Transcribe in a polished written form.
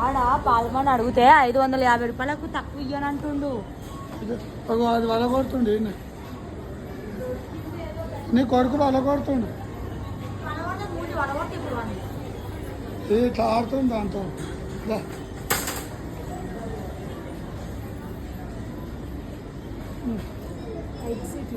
ఆడ పాల్గొని అడిగితే 550 రూపాయలకు తక్కువ ఇయ్యనంటుండు. అది వల కొడుతుండే నీ కొడుకు వల కొడుతుండు. ఇది ఆడుతుంది దాంతో. ఎగ్జిట్